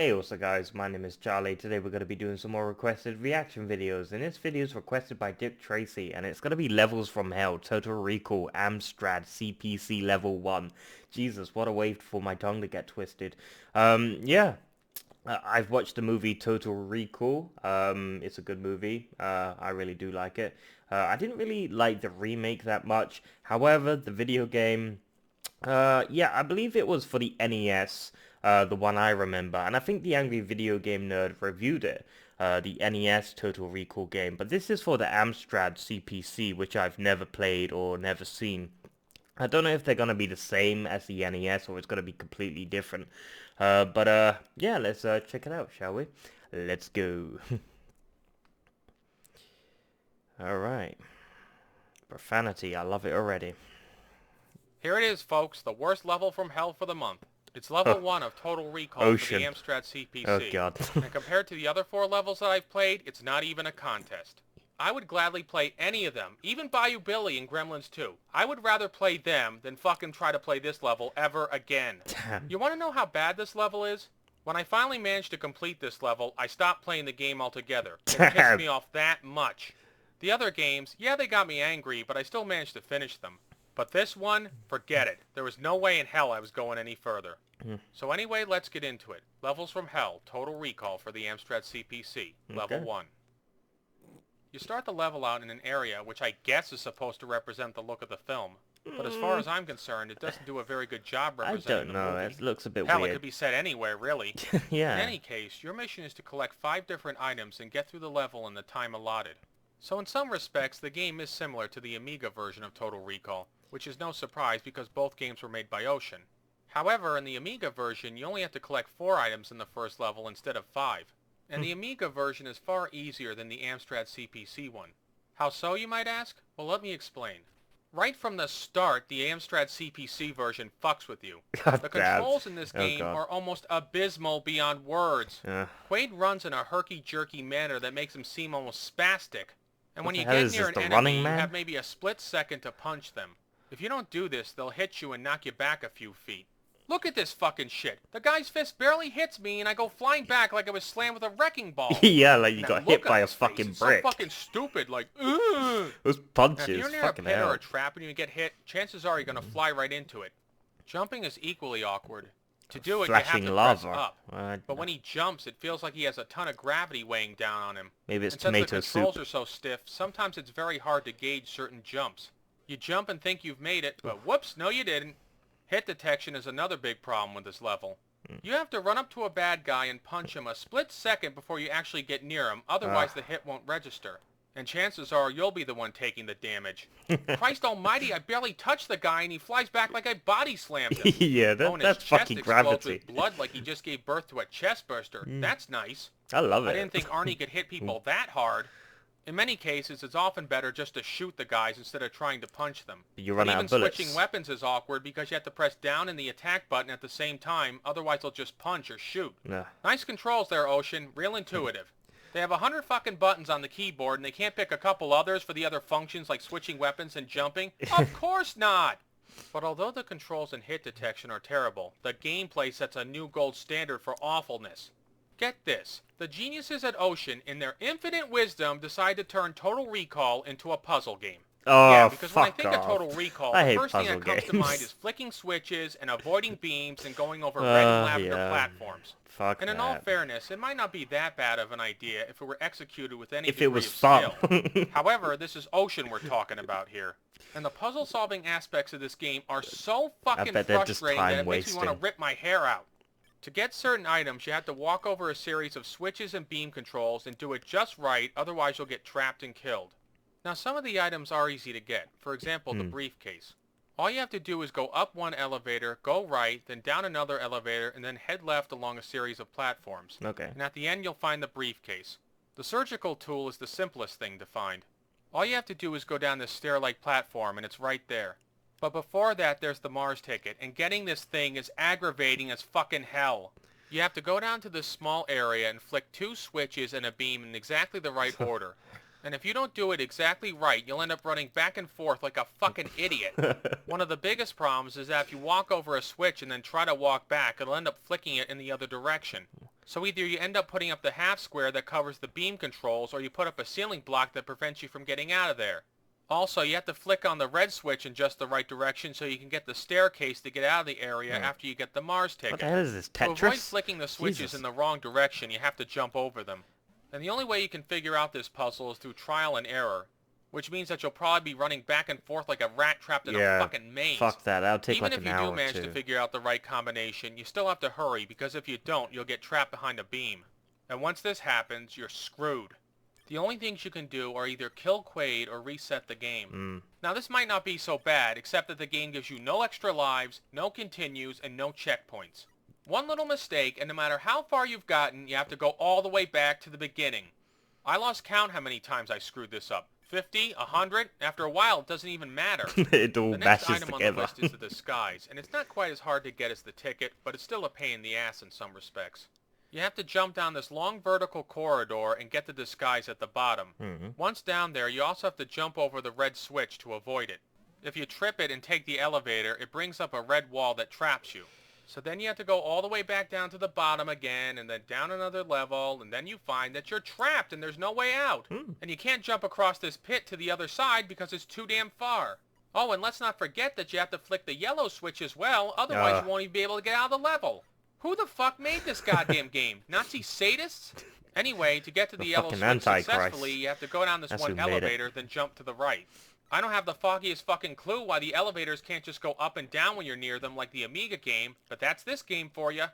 Hey also guys, my name is Charlie. Today we're going to be doing some more requested reaction videos, and this video is requested by Dick Tracy, and it's going to be Levels from Hell, Total Recall, Amstrad CPC Level 1. Jesus, what a way for my tongue to get twisted. I've watched the movie Total Recall. It's a good movie. I really do like it. I didn't really like the remake that much. However, the video game... yeah, I believe it was for the NES, the one I remember, and I think the Angry Video Game Nerd reviewed it, the NES Total Recall game, but this is for the Amstrad CPC, which I've never played or never seen. I don't know if they're gonna be the same as the NES or it's gonna be completely different, yeah, let's check it out, shall we? Let's go. Alright. Profanity, I love it already. Here it is, folks, the worst level from hell for the month. It's level 1 of Total Recall Ocean. for the Amstrad CPC. Oh god. And compared to the other 4 levels that I've played, it's not even a contest. I would gladly play any of them, even Bayou Billy and Gremlins 2. I would rather play them than fucking try to play this level ever again. Damn. You want to know how bad this level is? When I finally managed to complete this level, I stopped playing the game altogether. It pissed me off that much. The other games, yeah, they got me angry, but I still managed to finish them. But this one, forget it. There was no way in hell I was going any further. So anyway, let's get into it. Levels from Hell, Total Recall for the Amstrad CPC, Level 1. You start the level out in an area which I guess is supposed to represent the look of the film. But as far as I'm concerned, it doesn't do a very good job representing the movie. I don't know, it looks a bit Hell, weird. it could be said anywhere, really. Yeah. In any case, your mission is to collect 5 different items and get through the level in the time allotted. So in some respects, the game is similar to the Amiga version of Total Recall, which is no surprise because both games were made by Ocean. However, in the Amiga version, you only have to collect 4 items in the first level instead of 5. And the Amiga version is far easier than the Amstrad CPC one. How so, you might ask? Well, let me explain. Right from the start, the Amstrad CPC version fucks with you. God, the controls in this oh, game God. are almost abysmal beyond words. Quaid runs in a herky-jerky manner that makes him seem almost spastic. And when you get near an enemy, you have maybe a split second to punch them. If you don't do this, they'll hit you and knock you back a few feet. Look at this fucking shit. The guy's fist barely hits me and I go flying back like I was slammed with a wrecking ball. Yeah, like you got hit by a fucking brick. So fucking stupid, like, ugh. Those punches, now, if you're near a pit or a trap and you get hit, chances are you're gonna fly right into it. Jumping is equally awkward. To do it, you have to press up. But when he jumps, it feels like he has a ton of gravity weighing down on him. Maybe it's and tomato since the controls soup. are so stiff, sometimes it's very hard to gauge certain jumps. You jump and think you've made it, but whoops, no you didn't. Hit detection is another big problem with this level. You have to run up to a bad guy and punch him a split second before you actually get near him, otherwise the hit won't register. And chances are you'll be the one taking the damage. Christ almighty, I barely touched the guy and he flies back like I body slammed him. Yeah, that's fucking gravity. With blood like he just gave birth to a chest burster. That's nice. I love it. I didn't think Arnie could hit people that hard. In many cases, it's often better just to shoot the guys instead of trying to punch them. You run out of bullets. Even switching weapons is awkward because you have to press down and the attack button at the same time, otherwise they'll just punch or shoot. Nice controls there, Ocean. Real intuitive. They have 100 fucking buttons on the keyboard and they can't pick a couple others for the other functions like switching weapons and jumping? Of course not! But although the controls and hit detection are terrible, the gameplay sets a new gold standard for awfulness. Get this, the geniuses at Ocean, in their infinite wisdom, decide to turn Total Recall into a puzzle game. Oh, yeah, because when I fuck think off. of Total Recall, I the hate first thing that comes puzzle to mind games. is flicking switches and avoiding beams and going over red and lavender platforms. Fuck and in all fairness, it might not be that bad of an idea if it were executed with any degree of fun. skill. However, this is Ocean we're talking about here. And the puzzle-solving aspects of this game are so fucking frustrating that it makes me want to rip my hair out. To get certain items, you have to walk over a series of switches and beam controls and do it just right, otherwise you'll get trapped and killed. Now some of the items are easy to get, for example the briefcase. All you have to do is go up one elevator, go right, then down another elevator, and then head left along a series of platforms. Okay. And at the end you'll find the briefcase. The surgical tool is the simplest thing to find. All you have to do is go down this stair-like platform and it's right there. But before that, there's the Mars ticket, and getting this thing is aggravating as fucking hell. You have to go down to this small area and flick 2 switches and a beam in exactly the right order. And if you don't do it exactly right, you'll end up running back and forth like a fucking idiot. One of the biggest problems is that if you walk over a switch and then try to walk back, it'll end up flicking it in the other direction. So either you end up putting up the half square that covers the beam controls, or you put up a ceiling block that prevents you from getting out of there. Also, you have to flick on the red switch in just the right direction so you can get the staircase to get out of the area after you get the Mars ticket. What the hell is this, To avoid Tetris? flicking the switches Jesus. in the wrong direction, you have to jump over them. And the only way you can figure out this puzzle is through trial and error, which means that you'll probably be running back and forth like a rat trapped in a fucking maze. Fuck that. That'll take Even like if an you hour do or manage two. to figure out the right combination, you still have to hurry, because if you don't, you'll get trapped behind a beam. And once this happens, you're screwed. The only things you can do are either kill Quaid or reset the game. Now this might not be so bad, except that the game gives you no extra lives, no continues, and no checkpoints. One little mistake, and no matter how far you've gotten, you have to go all the way back to the beginning. I lost count how many times I screwed this up. 50? 100? After a while, it doesn't even matter. It all The next mashes item on together. the list is the disguise, and it's not quite as hard to get as the ticket, but it's still a pain in the ass in some respects. You have to jump down this long vertical corridor and get the disguise at the bottom. Once down there, you also have to jump over the red switch to avoid it. If you trip it and take the elevator, it brings up a red wall that traps you. So then you have to go all the way back down to the bottom again, and then down another level, and then you find that you're trapped and there's no way out. And you can't jump across this pit to the other side because it's too damn far. Oh, and let's not forget that you have to flick the yellow switch as well, otherwise you won't even be able to get out of the level. Who the fuck made this goddamn game? Nazi sadists? Anyway, to get to the yellow fucking switch Antichrist. successfully, you have to go down this That's one who made it. elevator, then jump to the right. I don't have the foggiest fucking clue why the elevators can't just go up and down when you're near them like the Amiga game, but that's this game for you.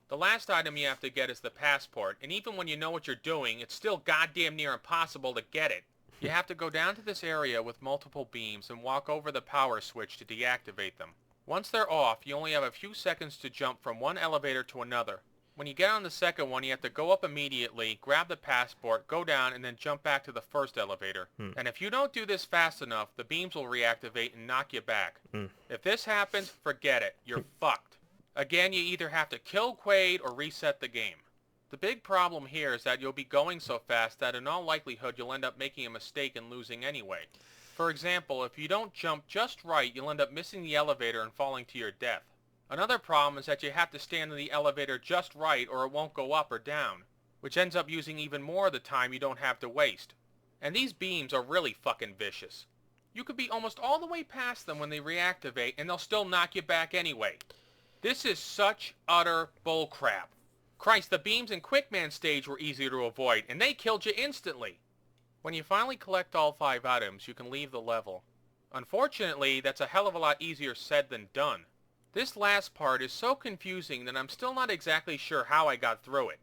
The last item you have to get is the passport, and even when you know what you're doing, it's still goddamn near impossible to get it. You have to go down to this area with multiple beams and walk over the power switch to deactivate them. Once they're off, you only have a few seconds to jump from one elevator to another. When you get on the second one, you have to go up immediately, grab the passport, go down, and then jump back to the first elevator. And if you don't do this fast enough, the beams will reactivate and knock you back. If this happens, forget it. You're fucked. Again, you either have to kill Quaid or reset the game. The big problem here is that you'll be going so fast that in all likelihood you'll end up making a mistake and losing anyway. For example, if you don't jump just right, you'll end up missing the elevator and falling to your death. Another problem is that you have to stand in the elevator just right or it won't go up or down, which ends up using even more of the time you don't have to waste. And these beams are really fucking vicious. You could be almost all the way past them when they reactivate and they'll still knock you back anyway. This is such utter bullcrap. Christ, the beams in Quickman stage were easier to avoid, and they killed you instantly. When you finally collect all 5 items, you can leave the level. Unfortunately, that's a hell of a lot easier said than done. This last part is so confusing that I'm still not exactly sure how I got through it.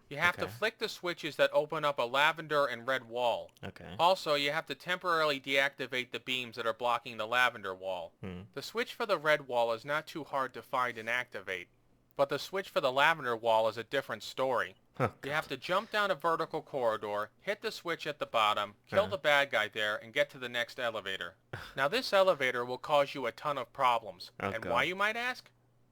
You have to flick the switches that open up a lavender and red wall. Also, you have to temporarily deactivate the beams that are blocking the lavender wall. The switch for the red wall is not too hard to find and activate, but the switch for the lavender wall is a different story. You have to jump down a vertical corridor, hit the switch at the bottom, kill the bad guy there, and get to the next elevator. Now this elevator will cause you a ton of problems. And why, you might ask?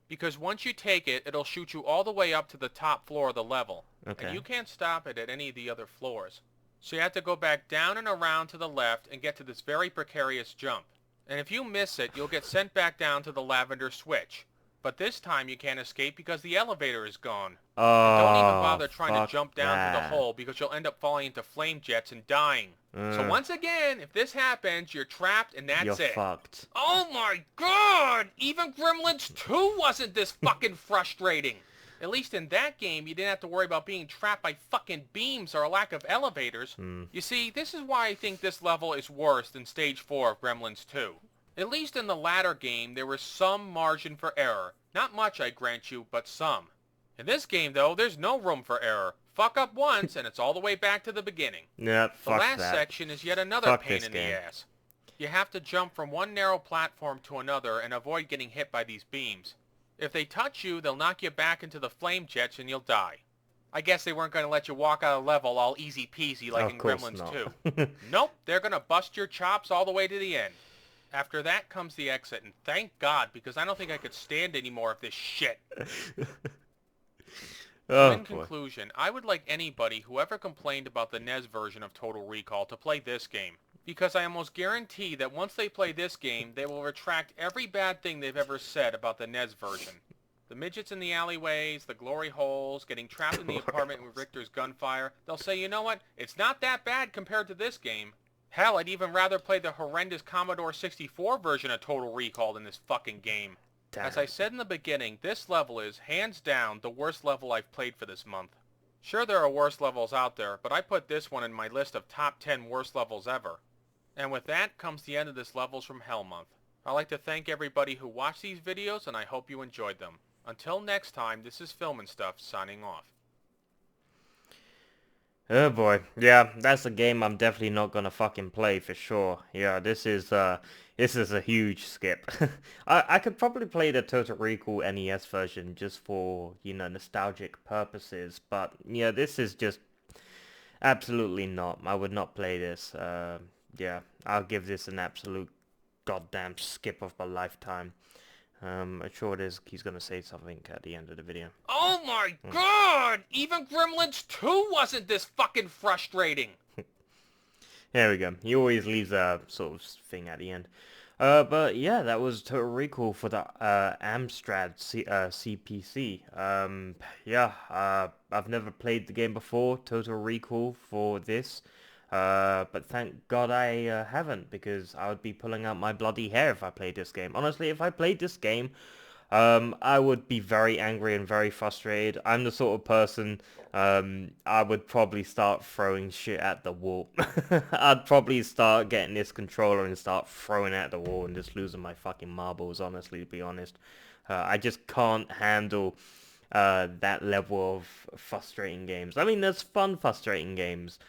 Because once you take it, it'll shoot you all the way up to the top floor of the level. And you can't stop it at any of the other floors. So you have to go back down and around to the left and get to this very precarious jump. And if you miss it, you'll get sent back down to the lavender switch. But this time you can't escape because the elevator is gone. And don't even bother trying to jump down to the hole because you'll end up falling into flame jets and dying. So once again, if this happens, you're trapped and that's You're it. fucked. Oh my god! Even Gremlins 2 wasn't this fucking frustrating. At least in that game, you didn't have to worry about being trapped by fucking beams or a lack of elevators. You see, this is why I think this level is worse than Stage 4 of Gremlins 2. At least in the latter game, there was some margin for error. Not much, I grant you, but some. In this game, though, there's no room for error. Fuck up once, and it's all the way back to the beginning. Yeah, The fuck last that. section is yet another Fuck pain this in game. the ass. You have to jump from one narrow platform to another and avoid getting hit by these beams. If they touch you, they'll knock you back into the flame jets and you'll die. I guess they weren't going to let you walk out of the level all easy peasy like Of in course Gremlins not. 2. Nope, they're going to bust your chops all the way to the end. After that comes the exit, and thank God, because I don't think I could stand any more of this shit. Oh, In boy. conclusion, I would like anybody who ever complained about the NES version of Total Recall to play this game, because I almost guarantee that once they play this game, they will retract every bad thing they've ever said about the NES version. The midgets in the alleyways, the glory holes, getting trapped in the apartment with Richter's gunfire. They'll say, you know what, it's not that bad compared to this game. Hell, I'd even rather play the horrendous Commodore 64 version of Total Recall than this fucking game. Damn. As I said in the beginning, this level is, hands down, the worst level I've played for this month. Sure, there are worse levels out there, but I put this one in my list of top 10 worst levels ever. And with that comes the end of this Levels from Hell month. I'd like to thank everybody who watched these videos, and I hope you enjoyed them. Until next time, this is Filmnstuff signing off. Oh boy, yeah, that's a game I'm definitely not gonna fucking play for sure. Yeah, this is a huge skip. I could probably play the Total Recall NES version just for, you know, nostalgic purposes, but yeah, this is just absolutely not. I would not play this. Yeah, I'll give this an absolute goddamn skip of my lifetime. I'm sure he's gonna say something at the end of the video. Oh my god! Even Gremlins 2 wasn't this fucking frustrating! There we go. He always leaves a sort of thing at the end. But yeah, that was Total Recall for the Amstrad CPC. Yeah, I've never played the game before, Total Recall, for this. But thank God I haven't, because I would be pulling out my bloody hair if I played this game. Honestly, if I played this game, I would be very angry and very frustrated. I'm the sort of person, I would probably start throwing shit at the wall. I'd probably start getting this controller and start throwing it at the wall and just losing my fucking marbles, honestly, to be honest. I just can't handle that level of frustrating games. I mean, there's fun frustrating games.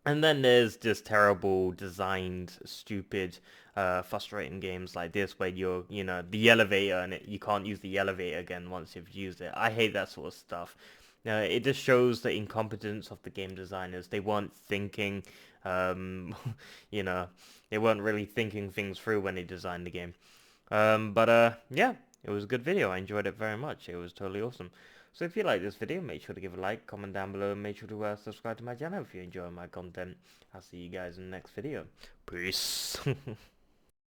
And then there's just terrible designed, stupid, frustrating games like this where you're, you know, the elevator and you can't use the elevator again once you've used it. I hate that sort of stuff. It just shows the incompetence of the game designers. They weren't thinking, you know, they weren't really thinking things through when they designed the game. Yeah, it was a good video. I enjoyed it very much. It was totally awesome. So if you like this video, make sure to give a like, comment down below, and make sure to subscribe to my channel if you enjoy my content. I'll see you guys in the next video. Peace.